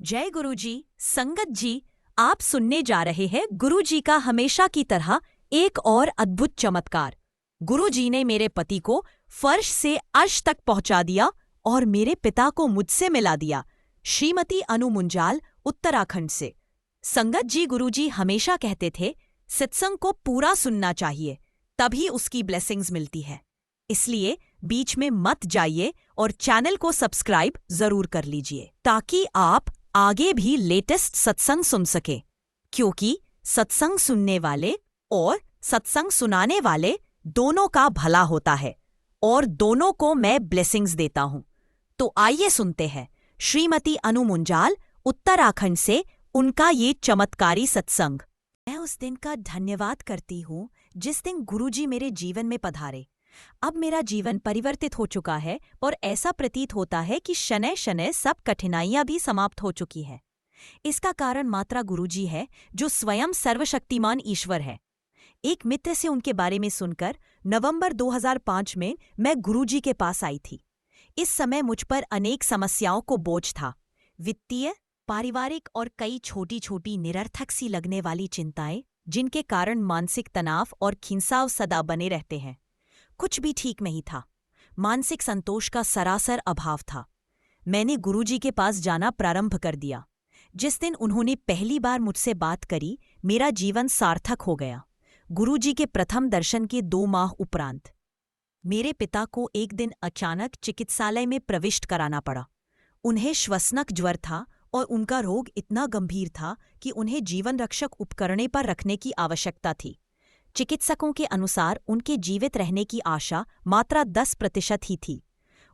जय गुरुजी। संगत जी, आप सुनने जा रहे हैं गुरुजी का हमेशा की तरह एक और अद्भुत चमत्कार। गुरुजी ने मेरे पति को फर्श से अर्श तक पहुंचा दिया और मेरे पिता को मुझसे मिला दिया। श्रीमती अनु मुंजाल, उत्तराखंड से। संगत जी, गुरुजी हमेशा कहते थे सत्संग को पूरा सुनना चाहिए, तभी उसकी ब्लेसिंग्स मिलती है। इसलिए बीच में मत जाइए और चैनल को सब्सक्राइब जरूर कर लीजिए ताकि आप आगे भी लेटेस्ट सत्संग सुन सके, क्योंकि सत्संग सुनने वाले और सत्संग सुनाने वाले दोनों का भला होता है और दोनों को मैं ब्लेसिंग्स देता हूं। तो आइए सुनते हैं श्रीमती अनु मुंजाल, उत्तराखंड से, उनका ये चमत्कारी सत्संग। मैं उस दिन का धन्यवाद करती हूँ जिस दिन गुरुजी मेरे जीवन में पधारे। अब मेरा जीवन परिवर्तित हो चुका है और ऐसा प्रतीत होता है कि शनय शनय सब कठिनाइयां भी समाप्त हो चुकी है। इसका कारण मात्रा गुरुजी है, जो स्वयं सर्वशक्तिमान ईश्वर है। एक मित्र से उनके बारे में सुनकर नवंबर 2005 में मैं गुरुजी के पास आई थी। इस समय मुझ पर अनेक समस्याओं को बोझ था, वित्तीय, पारिवारिक और कई छोटी छोटी निरर्थक सी लगने वाली चिंताएं, जिनके कारण मानसिक तनाव और खिंसाव सदा बने रहते हैं। कुछ भी ठीक नहीं था। मानसिक संतोष का सरासर अभाव था। मैंने गुरुजी के पास जाना प्रारंभ कर दिया। जिस दिन उन्होंने पहली बार मुझसे बात करी, मेरा जीवन सार्थक हो गया। गुरुजी के प्रथम दर्शन के 2 माह उपरांत मेरे पिता को एक दिन अचानक चिकित्सालय में प्रविष्ट कराना पड़ा। उन्हें श्वसनक ज्वर था और उनका रोग इतना गंभीर था कि उन्हें जीवन रक्षक उपकरणों पर रखने की आवश्यकता थी। चिकित्सकों के अनुसार उनके जीवित रहने की आशा मात्रा 10% ही थी।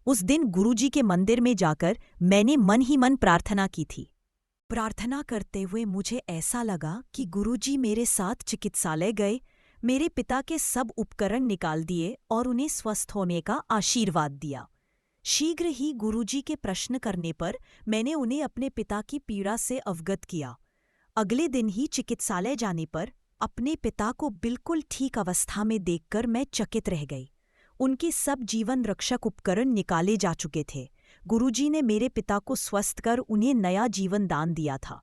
उस दिन गुरुजी के मंदिर में जाकर मैंने मन ही मन प्रार्थना की थी। प्रार्थना करते हुए मुझे ऐसा लगा कि गुरुजी मेरे साथ चिकित्सालय गए, मेरे पिता के सब उपकरण निकाल दिए और उन्हें स्वस्थ होने का आशीर्वाद दिया। शीघ्र ही गुरुजी के प्रश्न करने पर मैंने उन्हें अपने पिता की पीड़ा से अवगत किया। अगले दिन ही चिकित्सालय जाने पर अपने पिता को बिल्कुल ठीक अवस्था में देखकर मैं चकित रह गई। उनके सब जीवन रक्षक उपकरण निकाले जा चुके थे। गुरुजी ने मेरे पिता को स्वस्थ कर उन्हें नया जीवन दान दिया था।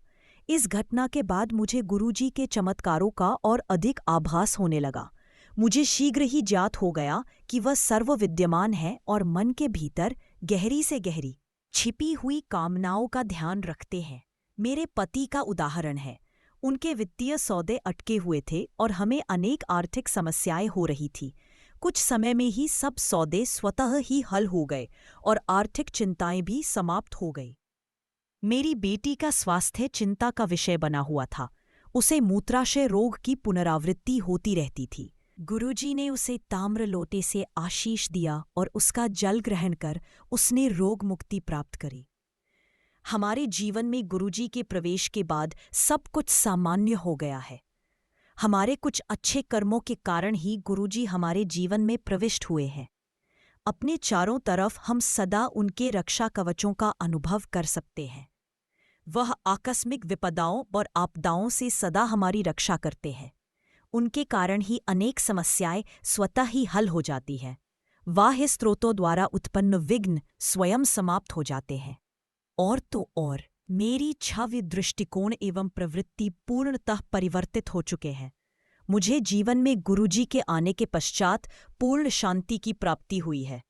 इस घटना के बाद मुझे गुरुजी के चमत्कारों का और अधिक आभास होने लगा। मुझे शीघ्र ही ज्ञात हो गया कि वह सर्वविद्यमान है और मन के भीतर गहरी से गहरी छिपी हुई कामनाओं का ध्यान रखते हैं। मेरे पति का उदाहरण है। उनके वित्तीय सौदे अटके हुए थे और हमें अनेक आर्थिक समस्याएं हो रही थी। कुछ समय में ही सब सौदे स्वतः ही हल हो गए और आर्थिक चिंताएं भी समाप्त हो गई। मेरी बेटी का स्वास्थ्य चिंता का विषय बना हुआ था। उसे मूत्राशय रोग की पुनरावृत्ति होती रहती थी। गुरुजी ने उसे ताम्र लोटे से आशीष दिया और उसका जल ग्रहण कर उसने रोग मुक्ति प्राप्त करी। हमारे जीवन में गुरुजी के प्रवेश के बाद सब कुछ सामान्य हो गया है। हमारे कुछ अच्छे कर्मों के कारण ही गुरुजी हमारे जीवन में प्रविष्ट हुए हैं। अपने चारों तरफ हम सदा उनके रक्षा कवचों का अनुभव कर सकते हैं। वह आकस्मिक विपदाओं और आपदाओं से सदा हमारी रक्षा करते हैं। उनके कारण ही अनेक समस्याएं स्वतः ही हल हो जाती हैं। बाह्य स्रोतों द्वारा उत्पन्न विघ्न स्वयं समाप्त हो जाते हैं। और तो और मेरी छवि दृष्टिकोण एवं प्रवृत्ति पूर्णतः परिवर्तित हो चुके हैं। मुझे जीवन में गुरुजी के आने के पश्चात पूर्ण शांति की प्राप्ति हुई है।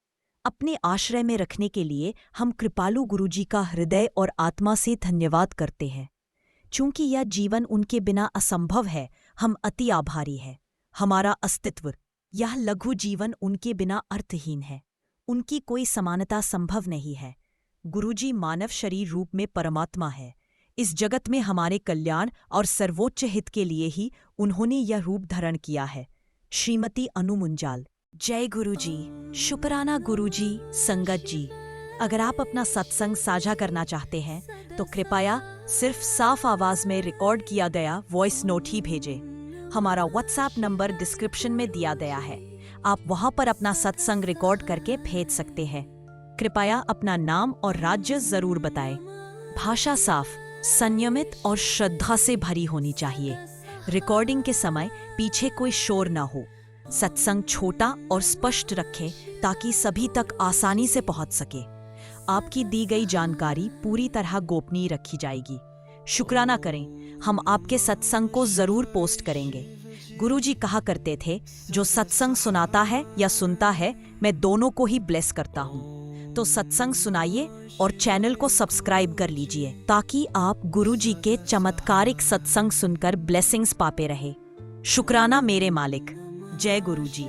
अपने आश्रय में रखने के लिए हम कृपालु गुरुजी का हृदय और आत्मा से धन्यवाद करते हैं। चूंकि यह जीवन उनके बिना असंभव है, हम अति आभारी हैं। हमारा अस्तित्व, यह लघु जीवन उनके बिना अर्थहीन है। उनकी कोई समानता संभव नहीं है। गुरुजी मानव शरीर रूप में परमात्मा है। इस जगत में हमारे कल्याण और सर्वोच्च हित के लिए ही उन्होंने यह रूप धारण किया है। श्रीमती अनु मुंजाल। जय गुरुजी। शुक्राना गुरुजी। संगत जी, अगर आप अपना सत्संग साझा करना चाहते हैं तो कृपया सिर्फ साफ आवाज में रिकॉर्ड किया गया वॉइस नोट ही भेजें। हमारा व्हाट्सएप नंबर डिस्क्रिप्शन में दिया गया है। आप वहां पर अपना सत्संग रिकॉर्ड करके भेज सकते हैं। कृपया अपना नाम और राज्य जरूर बताएं। भाषा साफ, संयमित और श्रद्धा से भरी होनी चाहिए। रिकॉर्डिंग के समय पीछे कोई शोर न हो। सत्संग छोटा और स्पष्ट रखें ताकि सभी तक आसानी से पहुंच सके। आपकी दी गई जानकारी पूरी तरह गोपनीय रखी जाएगी। शुक्राना करें, हम आपके सत्संग को जरूर पोस्ट करेंगे। गुरुजी कहा करते थे, जो सत्संग सुनाता है या सुनता है, मैं दोनों को ही ब्लेस करता हूँ। तो सत्संग सुनाइए और चैनल को सब्सक्राइब कर लीजिए ताकि आप गुरुजी के चमत्कारिक सत्संग सुनकर ब्लेसिंग्स पाते रहे। शुक्राना मेरे मालिक। जय गुरुजी।